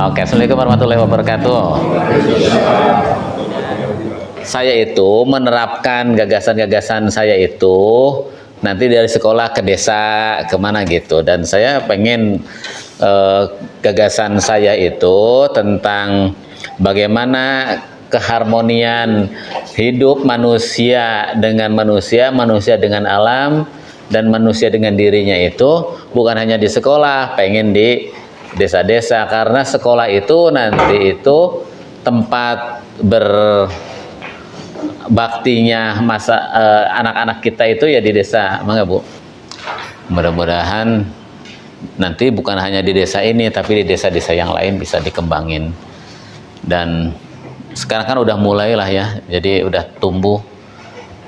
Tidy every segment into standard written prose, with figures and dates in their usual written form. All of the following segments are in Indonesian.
Oke, Assalamualaikum warahmatullahi wabarakatuh. Saya itu menerapkan gagasan-gagasan saya itu nanti dari sekolah ke desa kemana gitu, dan saya pengen gagasan saya itu tentang bagaimana keharmonian hidup manusia dengan manusia, manusia dengan alam, dan manusia dengan dirinya itu bukan hanya di sekolah, pengen di desa-desa, karena sekolah itu nanti itu tempat berbaktinya masa anak-anak kita itu ya di desa. Mangga Bu, mudah-mudahan nanti bukan hanya di desa ini tapi di desa-desa yang lain bisa dikembangin. Dan sekarang kan udah mulailah ya, jadi udah tumbuh,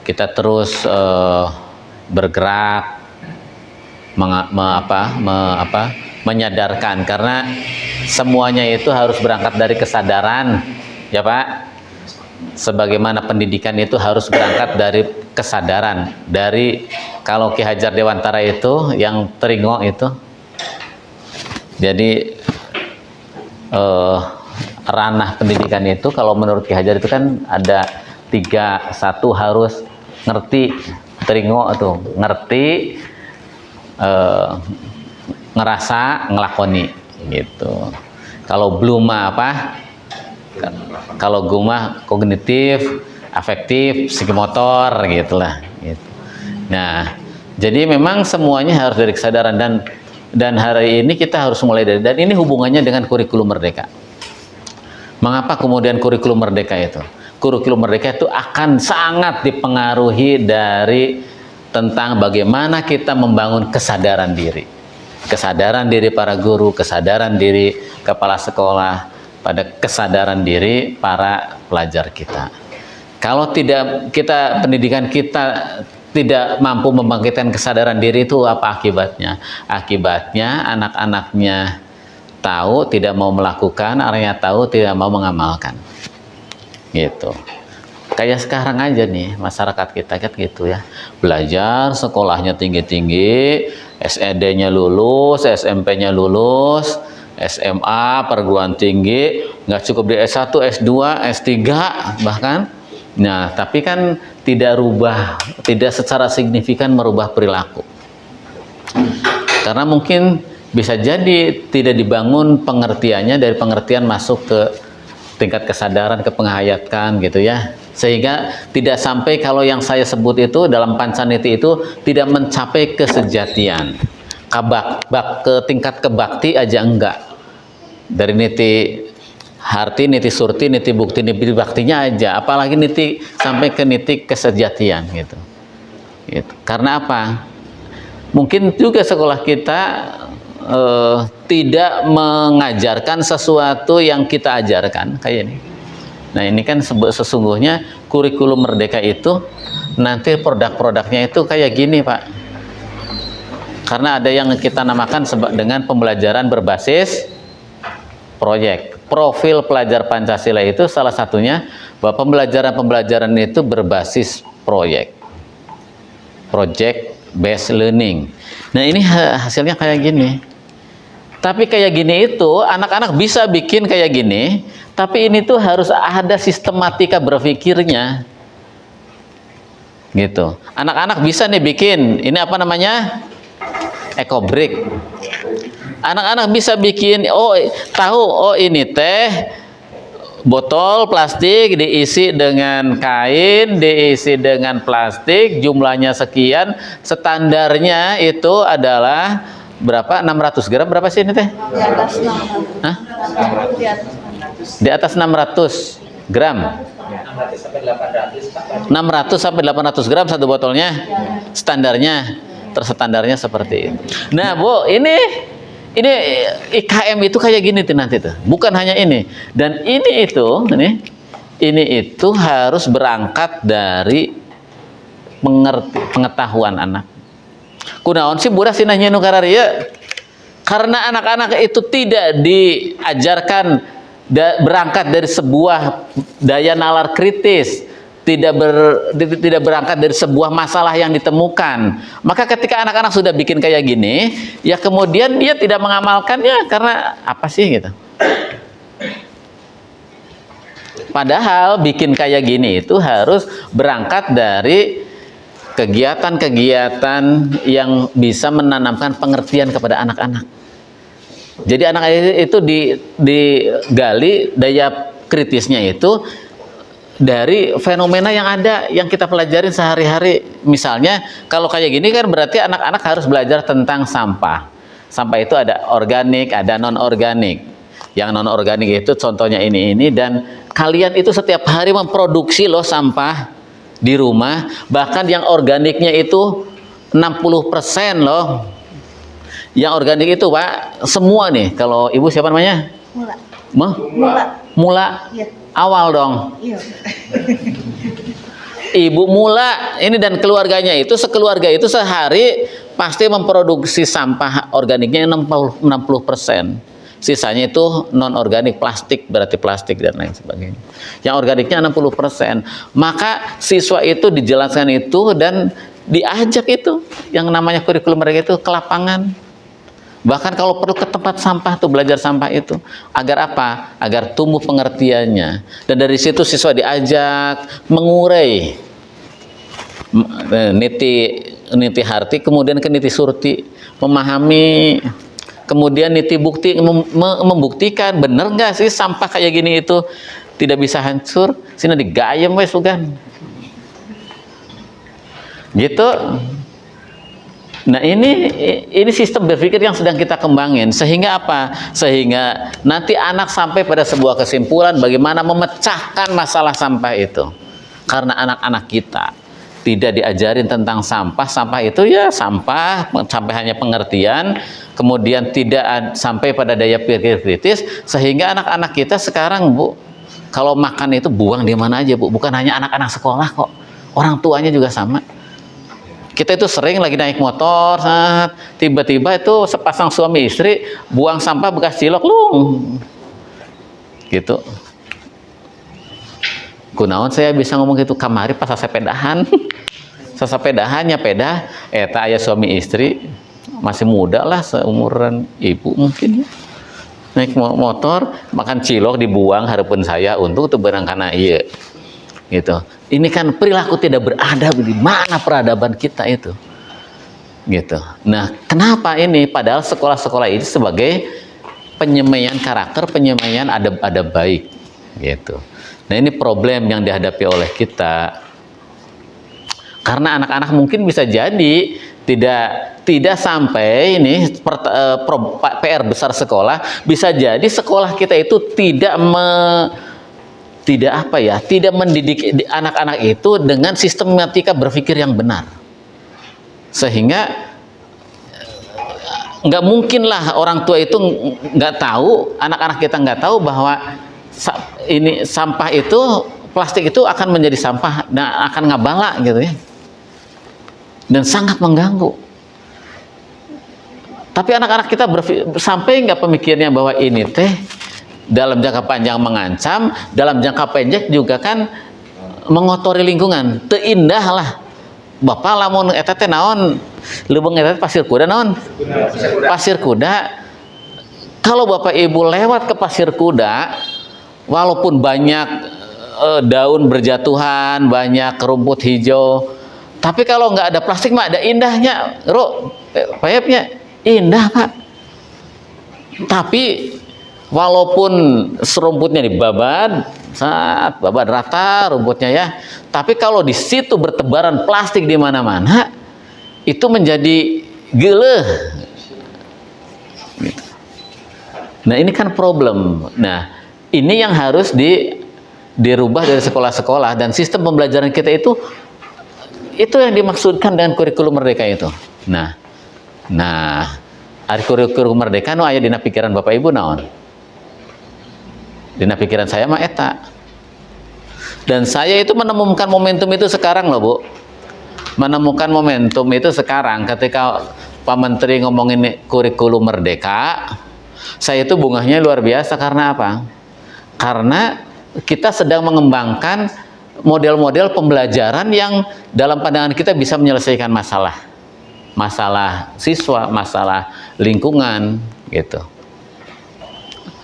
kita terus bergerak menyadarkan, karena semuanya itu harus berangkat dari kesadaran ya Pak. Sebagaimana pendidikan itu harus berangkat dari kesadaran, dari kalau Ki Hajar Dewantara itu yang teringo itu, jadi ranah pendidikan itu kalau menurut Ki Hajar itu kan ada 3. 1 harus ngerti, teringo tuh ngerti, ngerasa, ngelakoni gitu. Kalau belum apa, kalau guma kognitif, afektif, psikomotor gitulah gitu. Nah, jadi memang semuanya harus dari kesadaran, dan hari ini kita harus mulai dari, dan ini hubungannya dengan kurikulum merdeka. Mengapa kemudian kurikulum merdeka itu? Kurikulum merdeka itu akan sangat dipengaruhi dari tentang bagaimana kita membangun kesadaran diri. Kesadaran diri para guru, kesadaran diri kepala sekolah, pada kesadaran diri para pelajar kita. Kalau tidak pendidikan kita tidak mampu membangkitkan kesadaran diri, itu apa akibatnya? Akibatnya anak-anaknya tahu tidak mau melakukan, anaknya tahu tidak mau mengamalkan. Gitu. Kayak sekarang aja nih masyarakat kita kan gitu ya. Belajar, sekolahnya tinggi-tinggi, SED-nya lulus, SMP-nya lulus, SMA, perguruan tinggi, nggak cukup di S1, S2, S3 bahkan. Nah, tapi kan tidak secara signifikan merubah perilaku. Karena mungkin bisa jadi tidak dibangun pengertiannya, dari pengertian masuk ke tingkat kesadaran, ke penghayatan gitu ya. Sehingga tidak sampai, kalau yang saya sebut itu dalam pancaniti itu tidak mencapai kesejatian. Ke tingkat kebakti aja enggak. Dari niti harti, niti surti, niti bukti, niti baktinya aja, apalagi niti sampai ke niti kesejatian gitu. Karena apa? Mungkin juga sekolah kita tidak mengajarkan sesuatu yang kita ajarkan kayak ini. Nah, ini kan sesungguhnya kurikulum merdeka itu nanti produk-produknya itu kayak gini Pak. Karena ada yang kita namakan dengan pembelajaran berbasis proyek. Profil pelajar Pancasila itu salah satunya bahwa pembelajaran itu berbasis proyek. Project based learning. Nah, ini hasilnya kayak gini. Tapi kayak gini itu anak-anak bisa bikin kayak gini, tapi ini tuh harus ada sistematika berpikirnya. Gitu. Anak-anak bisa nih bikin, ini apa namanya? Ecobrick. Anak-anak bisa bikin, ini teh botol plastik diisi dengan kain, diisi dengan plastik, jumlahnya sekian, standarnya itu adalah berapa? 600 gram, berapa sih ini teh? Di atas 600. Hah? Di atas 600. Di atas 600 gram. 600 sampai 800 gram satu botolnya. Standarnya, terstandarnya seperti itu. Nah, Bu, ini IKM itu kayak gini tuh nanti tuh. Bukan hanya ini. Dan ini itu harus berangkat dari pengetahuan anak. Kunaon sih budak sih nanya nukararia? Karena anak-anak itu tidak diajarkan berangkat dari sebuah daya nalar kritis, tidak berangkat dari sebuah masalah yang ditemukan. Maka ketika anak-anak sudah bikin kayak gini, ya kemudian dia tidak mengamalkannya karena apa sih gitu? Padahal bikin kayak gini itu harus berangkat dari kegiatan-kegiatan yang bisa menanamkan pengertian kepada anak-anak. Jadi anak itu digali daya kritisnya itu dari fenomena yang ada, yang kita pelajarin sehari-hari. Misalnya kalau kayak gini kan berarti anak-anak harus belajar tentang sampah. Sampah itu ada organik, ada non-organik. Yang non-organik itu contohnya ini, dan kalian itu setiap hari memproduksi loh sampah di rumah. Bahkan yang organiknya itu 60% loh. Yang organik itu Pak, semua nih. Kalau Ibu siapa namanya? Mula. Mula. Mula. Iya. Awal dong. Iya. Ibu Mula ini dan keluarganya itu, sekeluarga itu sehari pasti memproduksi sampah organiknya 60%. Sisanya itu non organik, plastik, berarti plastik dan lain sebagainya. Yang organiknya 60%. Maka siswa itu dijelaskan itu dan diajak itu yang namanya kurikulum mereka itu ke lapangan. Bahkan kalau perlu ke tempat sampah tuh belajar sampah itu. Agar apa? Agar tumbuh pengertiannya. Dan dari situ siswa diajak mengurai niti harti, kemudian ke niti surti, memahami, kemudian niti bukti, membuktikan bener nggak sih sampah kayak gini itu tidak bisa hancur. Sini digayem wes bukan. Gitu. Nah ini sistem berpikir yang sedang kita kembangin, sehingga apa? Sehingga nanti anak sampai pada sebuah kesimpulan bagaimana memecahkan masalah sampah itu. Karena anak-anak kita tidak diajarin tentang sampah. Sampah itu ya sampah, sampai hanya pengertian, kemudian tidak sampai pada daya pikir kritis, sehingga anak-anak kita sekarang Bu, kalau makan itu buang di mana aja Bu, bukan hanya anak-anak sekolah kok, orang tuanya juga sama. Kita itu sering lagi naik motor, tiba-tiba itu sepasang suami istri buang sampah bekas cilok gitu. Kunaon saya bisa ngomong gitu, kamari pas sepedahan. Sepedahannya peda, eta aya suami istri masih muda lah, seumuran ibu mungkin ya. Naik motor, makan cilok dibuang harapan saya untuk berangkana iya. Gitu. Ini kan perilaku tidak beradab. Di mana peradaban kita itu? Gitu. Nah, kenapa ini? Padahal sekolah-sekolah ini sebagai penyemaian karakter, penyemaian adab-adab baik. Gitu. Nah, ini problem yang dihadapi oleh kita. Karena anak-anak mungkin bisa jadi tidak sampai ini PR besar sekolah, bisa jadi sekolah kita itu tidak mendidik anak-anak itu dengan sistematika berpikir yang benar, sehingga nggak mungkin lah orang tua itu nggak tahu, anak-anak kita nggak tahu bahwa ini sampah itu, plastik itu akan menjadi sampah dan akan ngabala gitu ya, dan sangat mengganggu. Tapi anak-anak kita sampai nggak pemikirnya bahwa ini teh dalam jangka panjang mengancam, dalam jangka pendek juga kan mengotori lingkungan. Teu indah lah. Bapak lamun eta teh naon? Leubeung eta pasir kuda naon? Pasir kuda. Kalau Bapak Ibu lewat ke pasir kuda, walaupun banyak daun berjatuhan, banyak rumput hijau, tapi kalau nggak ada plastik mah ada indahnya. Payapnya indah, Pak. Tapi walaupun serumputnya dibabat, babat rata rumputnya ya, tapi kalau di situ bertebaran plastik di mana-mana, itu menjadi geuleuh. Gitu. Nah ini kan problem. Nah ini yang harus dirubah dari sekolah-sekolah, dan sistem pembelajaran kita itu yang dimaksudkan dengan kurikulum merdeka itu. Nah, ari kurikulum merdeka nu aya dina pikiran Bapak Ibu naon? Dina pikiran saya mah eta. Dan saya itu menemukan momentum itu sekarang loh Bu. Menemukan momentum itu sekarang ketika Pak Menteri ngomongin kurikulum merdeka. Saya itu bungahnya luar biasa. Karena apa? Karena kita sedang mengembangkan model-model pembelajaran yang dalam pandangan kita bisa menyelesaikan masalah siswa, masalah lingkungan gitu.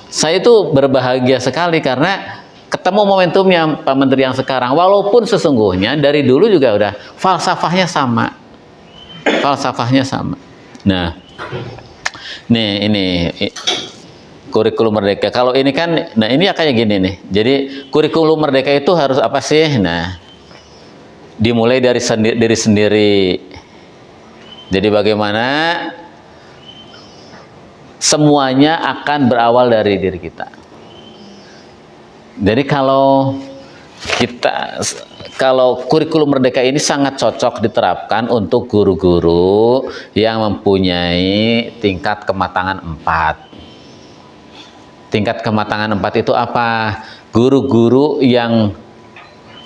Saya itu berbahagia sekali karena ketemu momentumnya Pak Menteri yang sekarang, walaupun sesungguhnya dari dulu juga udah falsafahnya sama. Falsafahnya sama. Nah, nih ini kurikulum merdeka. Kalau ini kan, nah ini kayak gini nih. Jadi kurikulum merdeka itu harus apa sih? Nah, dimulai dari diri sendiri. Jadi bagaimana semuanya akan berawal dari diri kita. Jadi kalau kurikulum merdeka ini sangat cocok diterapkan untuk guru-guru yang mempunyai tingkat kematangan 4. Tingkat kematangan 4 itu apa? Guru-guru yang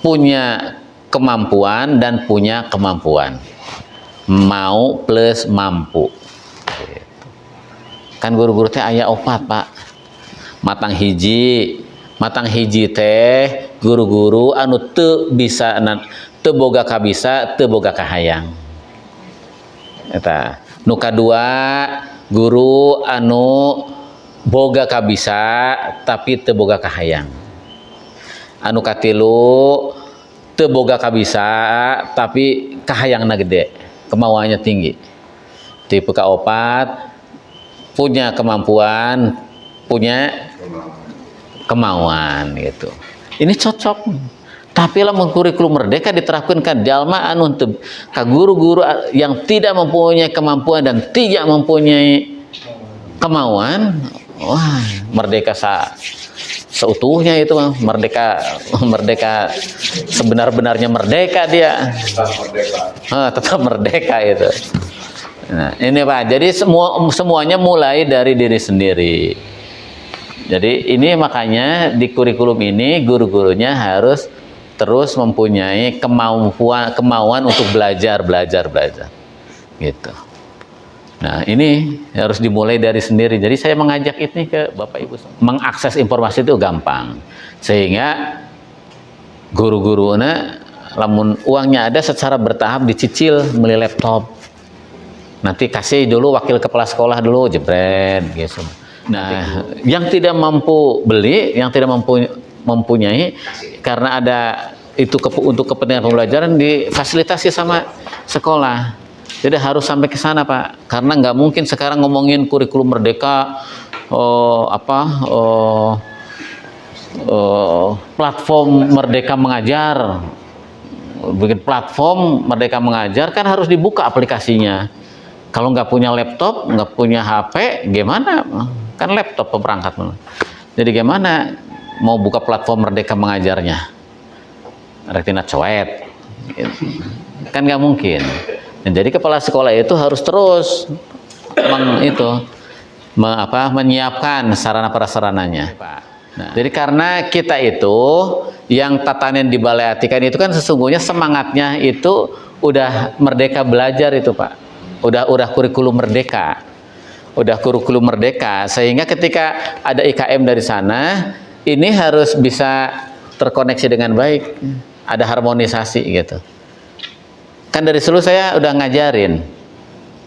punya kemampuan dan punya kemampuan. Mau plus mampu. Kan guru-guru teh aya 4, Pak. Matang hiji teh guru-guru anu teu bisa teu boga kabisa, teu boga kahayang. Eta. Nu kadua guru anu boga kabisa tapi teu boga kahayang. Anu katilu teu boga kabisa tapi kahayangna gede, kemauannya tinggi. Tipe kaopat punya kemampuan, punya kemauan gitu. Ini cocok. Tapi lamun kurikulum merdeka diterapkan ke jalma anu ka guru-guru yang tidak mempunyai kemampuan dan tidak mempunyai kemauan, wah, merdeka seutuhnya itu mah, merdeka sebenar-benarnya merdeka dia. Tetap merdeka itu. Nah, ini Pak. Jadi semuanya mulai dari diri sendiri. Jadi ini makanya di kurikulum ini guru-gurunya harus terus mempunyai kemauan untuk belajar gitu. Nah, ini harus dimulai dari sendiri. Jadi saya mengajak ini ke Bapak Ibu, mengakses informasi itu gampang. Sehingga guru-gurunya lamun uangnya ada secara bertahap dicicil beli laptop. Nanti kasih dulu wakil kepala sekolah dulu, jebret gitu. Nah, yang tidak mampu beli, yang tidak mempunyai, karena ada itu untuk kepentingan pembelajaran difasilitasi sama sekolah. Jadi harus sampai ke sana, Pak. Karena nggak mungkin sekarang ngomongin kurikulum merdeka, platform merdeka mengajar, bikin platform merdeka mengajar kan harus dibuka aplikasinya. Kalau nggak punya laptop, nggak punya HP, gimana? Kan laptop pemerangkat. Jadi gimana mau buka platform merdeka mengajarnya? Retina coet. Kan nggak mungkin. Dan jadi kepala sekolah itu harus terus menyiapkan sarana prasarananya. Nah, jadi karena kita itu yang tatanan di Balai Atikan itu kan sesungguhnya semangatnya itu udah merdeka belajar itu, Pak. Udah kurikulum merdeka. Udah kurikulum merdeka sehingga ketika ada IKM dari sana ini harus bisa terkoneksi dengan baik. Ada harmonisasi gitu. Kan dari dulu saya udah ngajarin,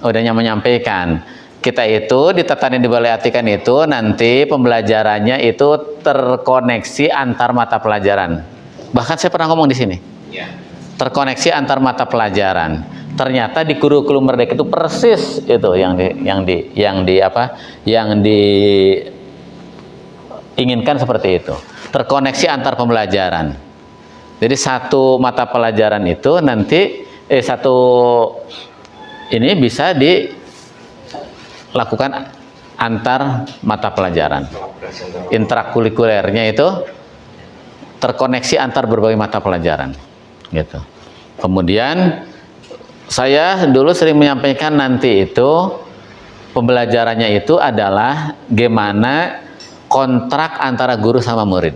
udah menyampaikan. Kita itu di tatanan di Balai Atikan itu nanti pembelajarannya itu terkoneksi antar mata pelajaran. Bahkan saya pernah ngomong di sini. Terkoneksi antar mata pelajaran. Ternyata di kurikulum merdeka itu persis itu yang diinginkan seperti itu. Terkoneksi antar pembelajaran. Jadi satu mata pelajaran itu nanti ini bisa dilakukan antar mata pelajaran. Intrakurikulernya itu terkoneksi antar berbagai mata pelajaran. Gitu. Kemudian saya dulu sering menyampaikan nanti itu pembelajarannya itu adalah gimana kontrak antara guru sama murid.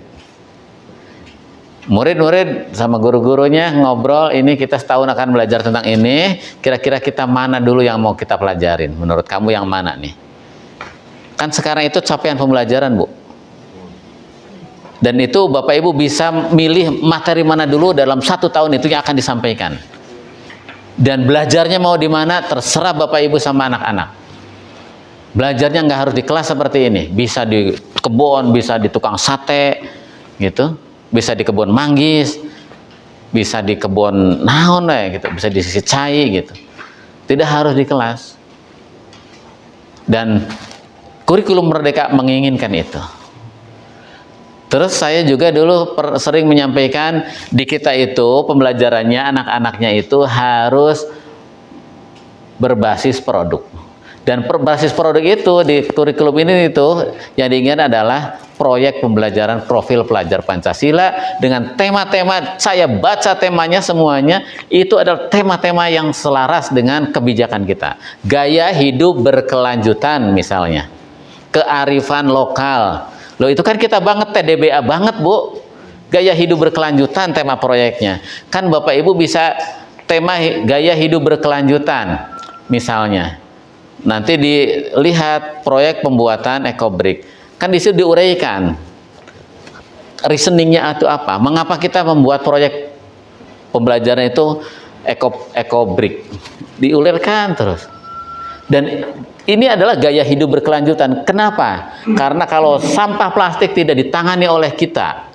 Murid-murid sama guru-gurunya ngobrol, ini kita setahun akan belajar tentang ini, kira-kira kita mana dulu yang mau kita pelajarin, menurut kamu yang mana nih? Kan sekarang itu capaian pembelajaran, Bu. Dan itu Bapak Ibu bisa milih materi mana dulu dalam 1 tahun itu yang akan disampaikan. Dan belajarnya mau di mana terserah Bapak Ibu sama anak-anak. Belajarnya nggak harus di kelas seperti ini, bisa di kebun, bisa di tukang sate, gitu. bisa di kebun manggis, bisa di kebun naon gitu, bisa di sisi cai gitu. Tidak harus di kelas. Dan kurikulum Merdeka menginginkan itu. Terus saya juga dulu sering menyampaikan di kita itu pembelajarannya anak-anaknya itu harus berbasis produk. Dan berbasis produk itu di kurikulum ini itu yang diinginkan adalah proyek pembelajaran profil pelajar Pancasila dengan tema-tema, saya baca temanya semuanya, itu adalah tema-tema yang selaras dengan kebijakan kita. Gaya hidup berkelanjutan misalnya, kearifan lokal. Loh itu kan kita banget TDBA banget Bu, gaya hidup berkelanjutan tema proyeknya. Kan Bapak Ibu bisa tema gaya hidup berkelanjutan misalnya. Nanti dilihat proyek pembuatan ekobrik, kan di situ diuraikan reasoningnya itu apa, mengapa kita membuat proyek pembelajaran itu ekobrik, diulirkan terus. Dan ini adalah gaya hidup berkelanjutan. Kenapa? Karena kalau sampah plastik tidak ditangani oleh kita,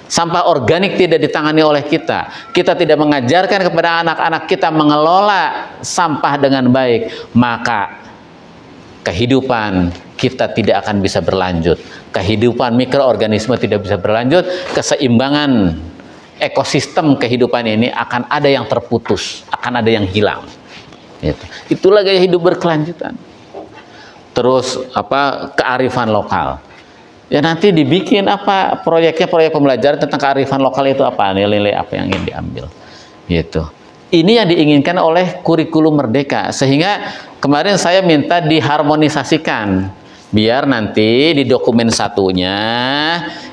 sampah organik tidak ditangani oleh kita, kita tidak mengajarkan kepada anak-anak kita mengelola sampah dengan baik, maka kehidupan kita tidak akan bisa berlanjut. Kehidupan mikroorganisme tidak bisa berlanjut, keseimbangan ekosistem kehidupan ini akan ada yang terputus, akan ada yang hilang. Gitu. Itulah gaya hidup berkelanjutan. Terus kearifan lokal. Ya nanti dibikin proyeknya, proyek pembelajaran tentang kearifan lokal itu apa, nilai-nilai apa yang ingin diambil. Gitu. Ini yang diinginkan oleh kurikulum Merdeka, sehingga kemarin saya minta diharmonisasikan biar nanti di dokumen satunya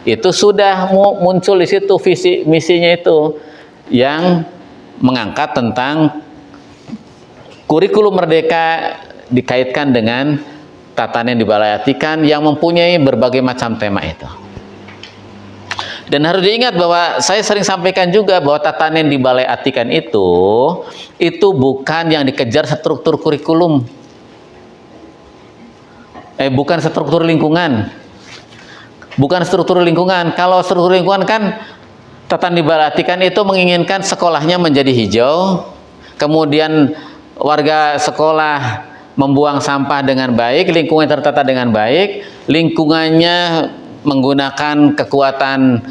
itu sudah muncul di situ visi misinya itu yang mengangkat tentang kurikulum Merdeka dikaitkan dengan tatanan dibalaiatikan yang mempunyai berbagai macam tema itu. Dan harus diingat bahwa saya sering sampaikan juga bahwa tatanan dibalaiatikan itu bukan yang dikejar struktur kurikulum. Bukan struktur lingkungan. Bukan struktur lingkungan. Kalau struktur lingkungan kan tatanan dibalaiatikan itu menginginkan sekolahnya menjadi hijau, kemudian warga sekolah membuang sampah dengan baik, lingkungan tertata dengan baik, lingkungannya menggunakan kekuatan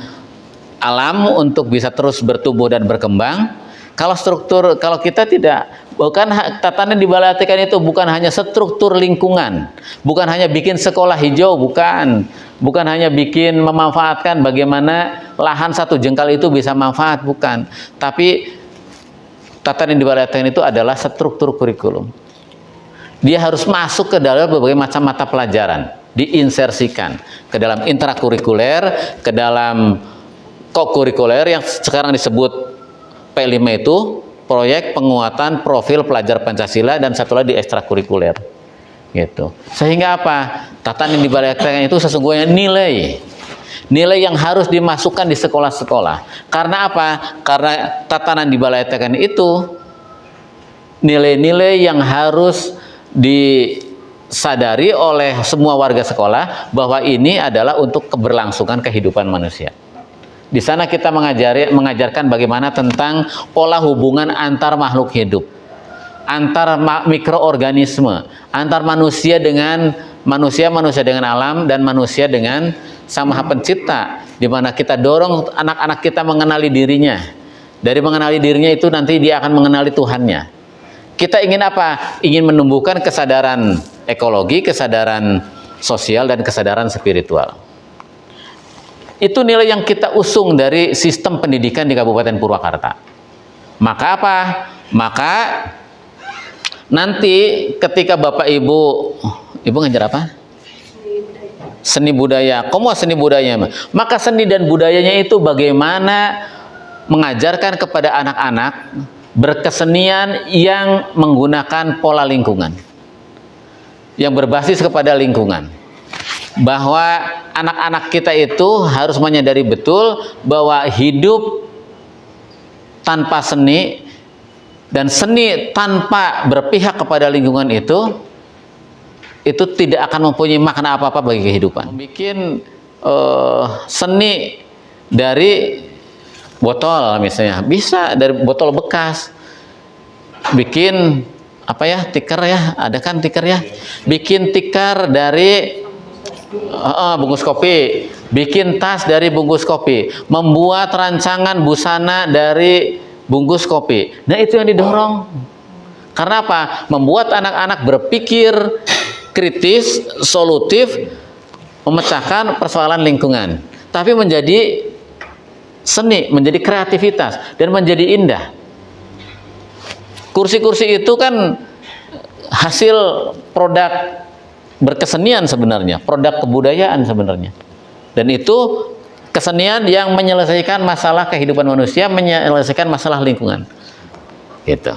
alam untuk bisa terus bertumbuh dan berkembang. Kalau kita tidak, bukan tatanan dibalaiatikan itu bukan hanya struktur lingkungan, bukan hanya bikin sekolah hijau, bukan hanya bikin memanfaatkan bagaimana lahan satu jengkal itu bisa manfaat, bukan. Tapi tatanan dibalaiatikan itu adalah struktur kurikulum. Dia harus masuk ke dalam berbagai macam mata pelajaran, diinsersikan ke dalam intrakurikuler, ke dalam kokurikuler yang sekarang disebut P5 itu proyek penguatan profil pelajar Pancasila, dan satu lagi ekstrakurikuler gitu. Sehingga apa? Tatanan dibalaiatikan itu sesungguhnya nilai yang harus dimasukkan di sekolah-sekolah. Karena apa? Karena tatanan dibalaiatikan itu nilai-nilai yang harus disadari oleh semua warga sekolah bahwa ini adalah untuk keberlangsungan kehidupan manusia. Di sana kita mengajarkan bagaimana tentang pola hubungan antar makhluk hidup, antar mikroorganisme, antar manusia dengan manusia dengan alam, dan manusia dengan Sang Maha Pencipta, di mana kita dorong anak-anak kita mengenali dirinya. Dari mengenali dirinya itu nanti dia akan mengenali Tuhannya. Kita ingin apa? Ingin menumbuhkan kesadaran ekologi, kesadaran sosial, dan kesadaran spiritual. Itu nilai yang kita usung dari sistem pendidikan di Kabupaten Purwakarta. Maka apa? Maka nanti ketika Bapak Ibu ngajar apa? Seni budaya. Kamu seni budaya. Maka seni dan budayanya itu bagaimana mengajarkan kepada anak-anak berkesenian yang menggunakan pola lingkungan, yang berbasis kepada lingkungan. Bahwa anak-anak kita itu harus menyadari betul bahwa hidup tanpa seni dan seni tanpa berpihak kepada lingkungan itu tidak akan mempunyai makna apa-apa bagi kehidupan. Bikin seni dari botol misalnya, bisa dari botol bekas. Bikin apa ya, tikar ya, ada kan tikar ya. Bikin tikar dari bungkus kopi, bikin tas dari bungkus kopi, membuat rancangan busana dari bungkus kopi. Nah, itu yang didorong. Karena apa? Membuat anak-anak berpikir kritis, solutif, memecahkan persoalan lingkungan. Tapi menjadi seni, menjadi kreativitas, dan menjadi indah. Kursi-kursi itu kan hasil produk berkesenian sebenarnya, produk kebudayaan sebenarnya. Dan itu kesenian yang menyelesaikan masalah kehidupan manusia, menyelesaikan masalah lingkungan. Gitu.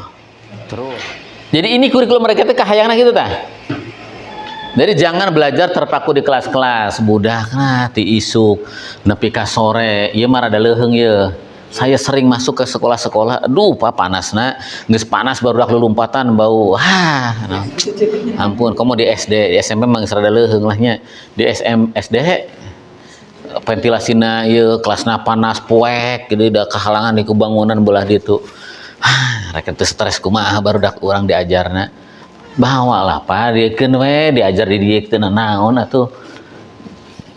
Terus. Jadi ini kurikulum mereka itu kahayangna gitu tah. Jadi jangan belajar terpaku di kelas-kelas, budak nah ti isuk nepi ka sore, ieu mah rada leuheung ieu. Saya sering masuk ke sekolah-sekolah, aduh pak panasna, geus panas barudak lulumpatan bau. Nah. Ampun, kamu di SD, di SMP mah geus rada leuheung lah nya. Di SD ventilasina ieu kelasna panas poek, jadi da kehalangan di bangunan belah ditu. Rek teu stres kumaha barudak urang diajarna. Bawa lah pak, diekeun we, diajar di dieu teu naon atuh.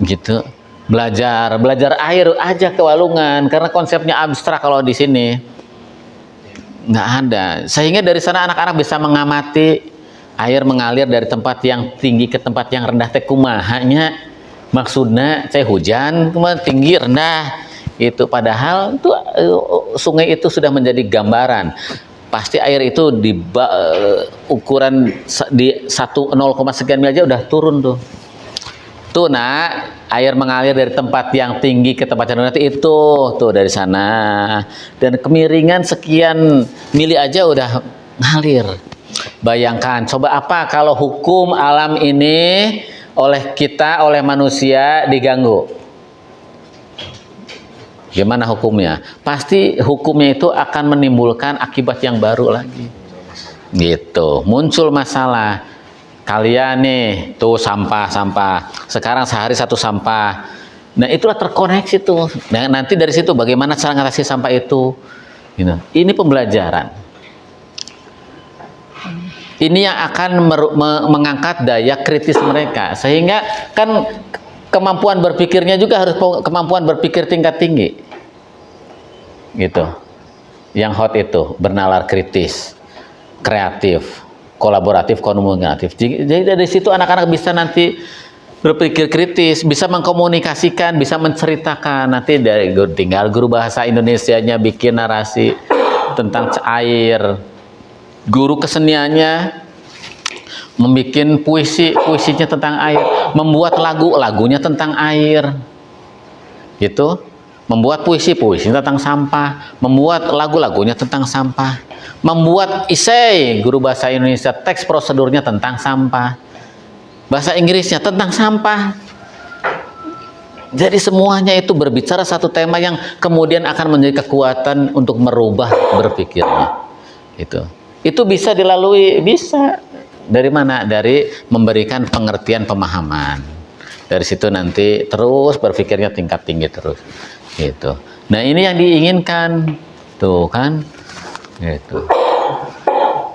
Gitu. Belajar air aja ke walungan, karena konsepnya abstrak kalau di sini nggak ada. Sehingga dari sana anak-anak bisa mengamati air mengalir dari tempat yang tinggi ke tempat yang rendah teh kumahanya. Maksudnya saya hujan cuma tinggi rendah itu, padahal itu sungai itu sudah menjadi gambaran. Pasti air itu di ukuran di 0, sekian mil aja udah turun tuh. Tuh nak, air mengalir dari tempat yang tinggi ke tempat yang rendah itu tuh dari sana, dan kemiringan sekian mili aja udah ngalir. Bayangkan, coba apa kalau hukum alam ini oleh kita, oleh manusia diganggu? Gimana hukumnya? Pasti hukumnya itu akan menimbulkan akibat yang baru lagi. Gitu, muncul masalah. Kalian nih tuh sampah sekarang sehari 1 sampah. Nah itulah terkoneksi tuh. Nah, nanti dari situ bagaimana cara ngatasi sampah itu, gitu. Ini pembelajaran. Ini yang akan mengangkat daya kritis mereka, sehingga kan kemampuan berpikirnya juga harus kemampuan berpikir tingkat tinggi, gitu. Yang hot itu bernalar kritis, kreatif, kolaboratif, komunikatif. Jadi dari situ anak-anak bisa nanti berpikir kritis, bisa mengkomunikasikan, bisa menceritakan. Nanti dari tinggal guru bahasa Indonesianya bikin narasi tentang air, guru keseniannya membuat puisinya tentang air, membuat lagunya tentang air, gitu. Membuat puisi tentang sampah, membuat lagunya tentang sampah, membuat esai guru bahasa Indonesia teks prosedurnya tentang sampah, bahasa Inggrisnya tentang sampah. Jadi semuanya itu berbicara satu tema yang kemudian akan menjadi kekuatan untuk merubah berpikirnya. Itu bisa dilalui, bisa. Dari mana? Dari memberikan pengertian, pemahaman. Dari situ nanti terus berpikirnya tingkat tinggi terus. Gitu. Nah ini yang diinginkan, tuh kan, gitu.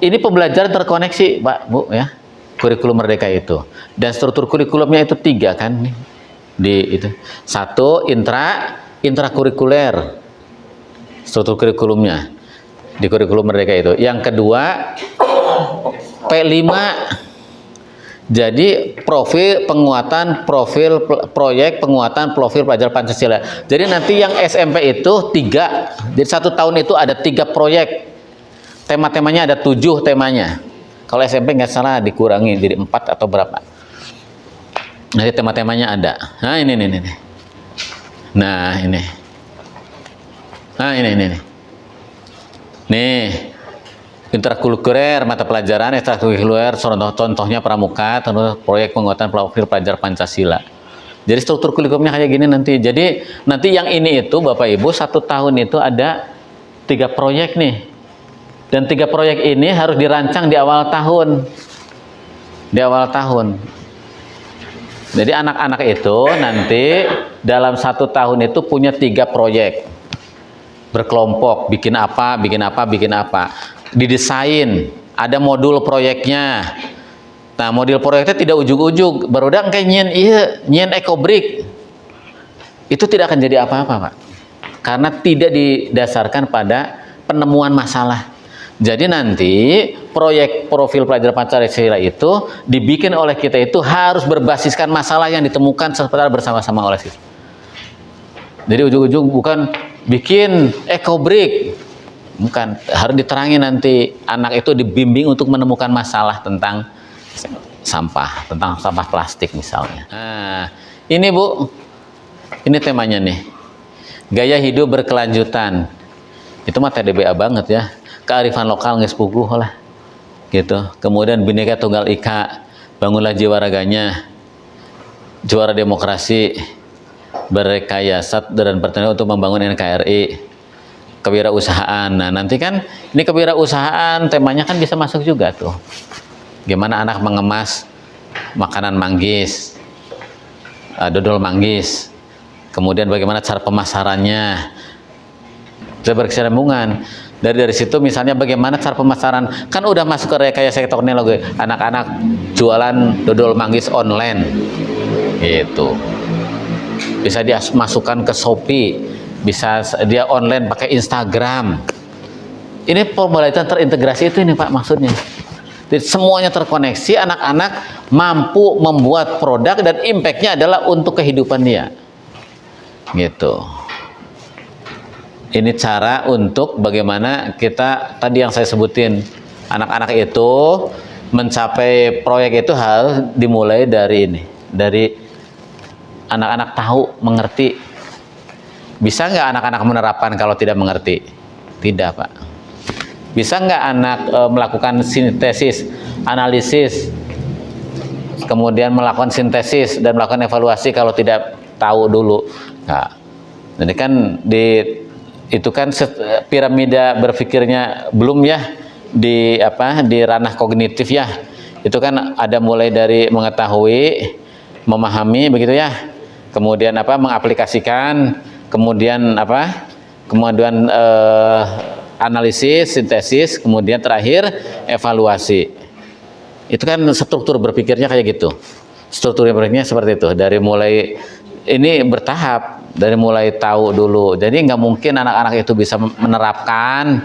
Ini pembelajaran terkoneksi, Pak, Bu, ya, kurikulum Merdeka itu. Dan struktur kurikulumnya itu 3 kan, di itu. 1 intrakurikuler, struktur kurikulumnya di kurikulum Merdeka itu. Yang kedua P5. Jadi proyek penguatan profil pelajar Pancasila. Jadi nanti yang SMP itu 3. Jadi 1 tahun itu ada 3 proyek. Tema-temanya ada 7 temanya. Kalau SMP nggak salah dikurangi jadi 4 atau berapa. Nanti tema-temanya ada. Nah ini. Nah ini. Nah ini. Nih. Intrakurikuler, mata pelajaran ekstrakurikuler, contohnya pramuka, terus proyek penguatan profil pelajar Pancasila. Jadi struktur kurikulumnya kayak gini nanti. Jadi nanti yang ini itu Bapak Ibu 1 tahun itu ada 3 proyek nih. Dan 3 proyek ini harus dirancang di awal tahun. Jadi anak-anak itu nanti dalam 1 tahun itu punya 3 proyek. Berkelompok, bikin apa, bikin apa, bikin apa. Didesain, ada modul proyeknya. Nah, modul proyeknya tidak ujug-ujug, barudak kayak nyen ekobrik. Itu tidak akan jadi apa-apa, Pak. Karena tidak didasarkan pada penemuan masalah. Jadi nanti proyek profil pelajar Pancasila itu dibikin oleh kita itu harus berbasiskan masalah yang ditemukan secara bersama-sama oleh siswa. Jadi ujung-ujung bukan bikin ekobrik, bukan, harus diterangin nanti anak itu dibimbing untuk menemukan masalah tentang sampah, tentang sampah plastik misalnya. Nah, ini Bu, ini temanya nih, gaya hidup berkelanjutan. Itu mah TDBA banget ya. Kearifan lokal geus puguh lah gitu. Kemudian Bhinneka Tunggal Ika, bangunlah jiwa raganya, juara demokrasi, berrekayasa dan bertanggung untuk membangun NKRI, kewirausahaan. Nah, nanti kan ini kewirausahaan temanya kan bisa masuk juga tuh. Gimana anak mengemas makanan manggis, dodol manggis. Kemudian bagaimana cara pemasarannya. Saya berkesinambungan. Dari situ misalnya bagaimana cara pemasaran, kan udah masuk ke rekayasa teknologi, anak-anak jualan dodol manggis online gitu, bisa dia masukkan ke Shopee, bisa dia online pakai Instagram. Ini pembelajaran terintegrasi itu ini Pak maksudnya. Jadi semuanya terkoneksi, anak-anak mampu membuat produk dan impactnya adalah untuk kehidupan dia gitu. Ini cara untuk bagaimana kita tadi yang saya sebutin, anak-anak itu mencapai proyek itu harus dimulai dari ini, dari anak-anak tahu, mengerti. Bisa nggak anak-anak menerapkan kalau tidak mengerti? Tidak, Pak. Bisa nggak anak melakukan sintesis, analisis, kemudian melakukan sintesis dan melakukan evaluasi kalau tidak tahu dulu? Nah, jadi kan itu kan piramida berpikirnya belum ya di ranah kognitif ya. Itu kan ada mulai dari mengetahui, memahami begitu ya. Kemudian mengaplikasikan, kemudian kemudian analisis, sintesis, kemudian terakhir evaluasi. Itu kan struktur berpikirnya kayak gitu. Struktur berpikirnya seperti itu, dari mulai ini bertahap, dari mulai tahu dulu. Jadi nggak mungkin anak-anak itu bisa menerapkan,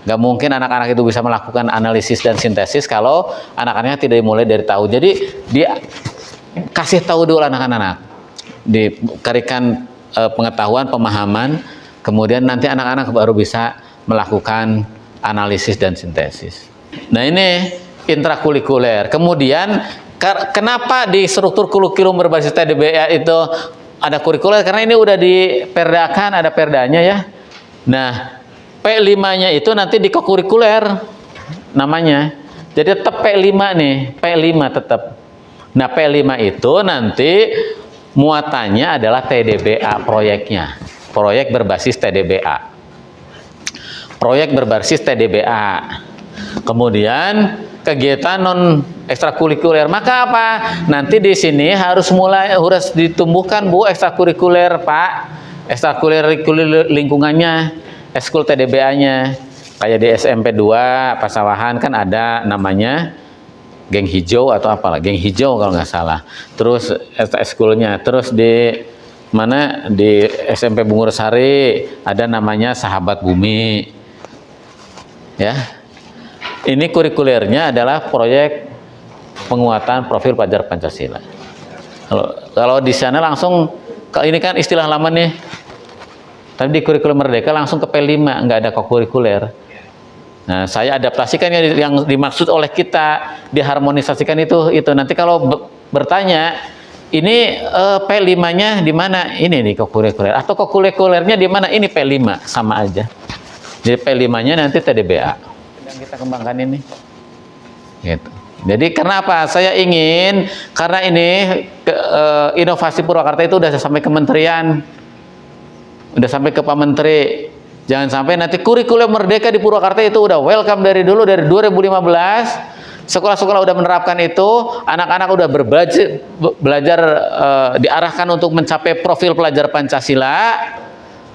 nggak mungkin anak-anak itu bisa melakukan analisis dan sintesis kalau anak-anaknya tidak dimulai dari tahu. Jadi dia kasih tahu dulu anak-anak, diberikan pengetahuan, pemahaman, kemudian nanti anak-anak baru bisa melakukan analisis dan sintesis. Nah, ini intrakurikuler. Kemudian kenapa di struktur kurikulum berbasis TDBA itu ada kurikuler? Karena ini udah diperdakan, ada perdanya ya. Nah, P5-nya itu nanti di kokurikuler namanya. Jadi tetap P5 nih, P5 tetap. Nah, P5 itu nanti muatannya adalah TDBA proyeknya. Proyek berbasis TDBA. Proyek berbasis TDBA. Kemudian kegiatan non ekstrakurikuler. Maka apa? Nanti di sini harus ditumbuhkan Bu ekstrakurikuler, Pak. Ekstrakurikuler lingkungannya, ekskul TDBA-nya. Kayak di SMP 2 Pasawahan kan ada namanya geng hijau atau apalah, geng hijau kalau nggak salah. Terus ekskulnya, terus di mana di SMP Bungur Sari ada namanya Sahabat Bumi. Ya. Ini kurikulernya adalah proyek penguatan profil pelajar Pancasila. Kalau di sana langsung, ini kan istilah lama nih. Tapi di kurikulum Merdeka langsung ke P5, nggak ada kokurikuler. Nah, saya adaptasikan yang dimaksud oleh kita, diharmonisasikan itu. Nanti kalau bertanya, ini P5-nya di mana? Ini nih kokurikuler. Atau kokurikulernya di mana? Ini P5, sama aja. Jadi P5-nya nanti TDBA. Yang kita kembangkan ini. Gitu. Jadi kenapa? Saya ingin, karena ini inovasi Purwakarta itu udah sampai kementerian, udah sampai ke Pak Menteri. Jangan sampai nanti kurikulum Merdeka di Purwakarta itu udah welcome dari dulu, dari 2015, Sekolah-sekolah udah menerapkan itu, anak-anak udah belajar diarahkan untuk mencapai profil pelajar Pancasila.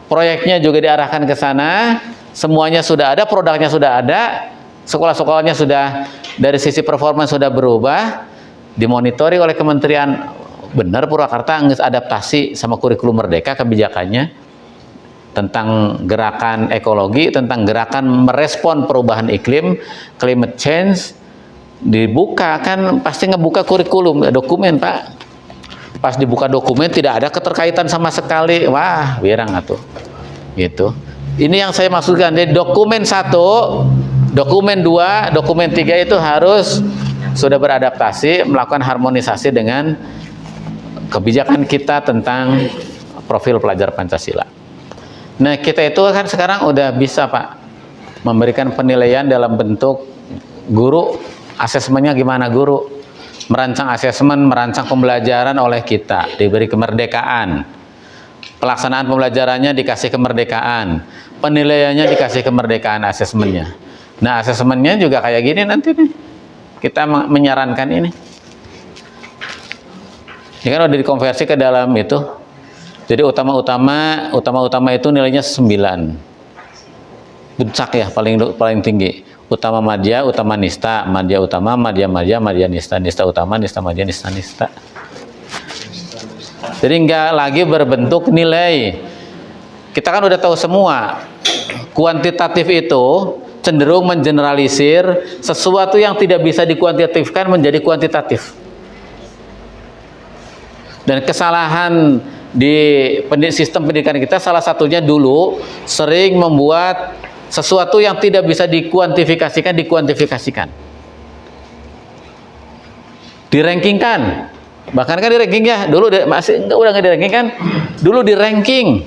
Proyeknya juga diarahkan ke sana. Semuanya sudah ada, produknya sudah ada. Sekolah-sekolahnya sudah dari sisi performa sudah berubah. Dimonitori oleh Kementerian, benar Purwakarta nggak adaptasi sama kurikulum Merdeka kebijakannya tentang gerakan ekologi, tentang gerakan merespon perubahan iklim, climate change. Dibuka kan pasti ngebuka kurikulum dokumen Pak. Pas dibuka dokumen tidak ada keterkaitan sama sekali, wah wirang atuh gitu. Ini yang saya maksudkan, di dokumen 1, dokumen 2, dokumen 3 itu harus sudah beradaptasi, melakukan harmonisasi dengan kebijakan kita tentang profil pelajar Pancasila. Nah kita itu kan sekarang udah bisa Pak memberikan penilaian dalam bentuk guru. Asesmennya gimana guru? Merancang asesmen, merancang pembelajaran oleh kita, diberi kemerdekaan. Pelaksanaan pembelajarannya dikasih kemerdekaan. Penilaiannya dikasih kemerdekaan asesmennya. Nah asesmennya juga kayak gini nanti nih. Kita menyarankan ini. Ini kan udah dikonversi ke dalam itu. Jadi utama-utama itu nilainya 9. Puncak ya, paling tinggi. Utama madya, utama nista, madya utama, madya nista, nista utama, nista madya, nista. Jadi nggak lagi berbentuk nilai. Kita kan udah tahu semua, kuantitatif itu cenderung mengeneralisir sesuatu yang tidak bisa dikuantitatifkan menjadi kuantitatif. Dan kesalahan di sistem pendidikan kita salah satunya dulu sering membuat sesuatu yang tidak bisa dikuantifikasikan dirankingkan, bahkan kan di ranking ya dulu masih udah nggak di ranking kan, dulu di ranking,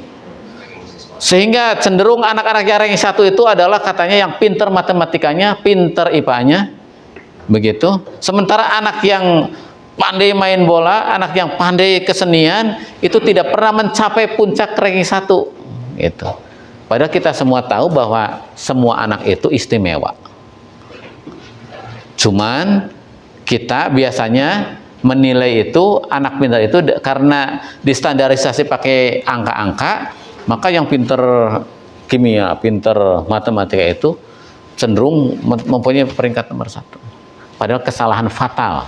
sehingga cenderung anak-anak yang ranking 1 itu adalah katanya yang pinter matematikanya, pinter IPA-nya, begitu. Sementara anak yang pandai main bola, anak yang pandai kesenian itu tidak pernah mencapai puncak ranking 1 gitu. Padahal kita semua tahu bahwa semua anak itu istimewa. Cuman kita biasanya menilai itu anak pintar itu karena distandarisasi pakai angka-angka, maka yang pintar kimia, pintar matematika itu cenderung mempunyai peringkat nomor 1. Padahal kesalahan fatal.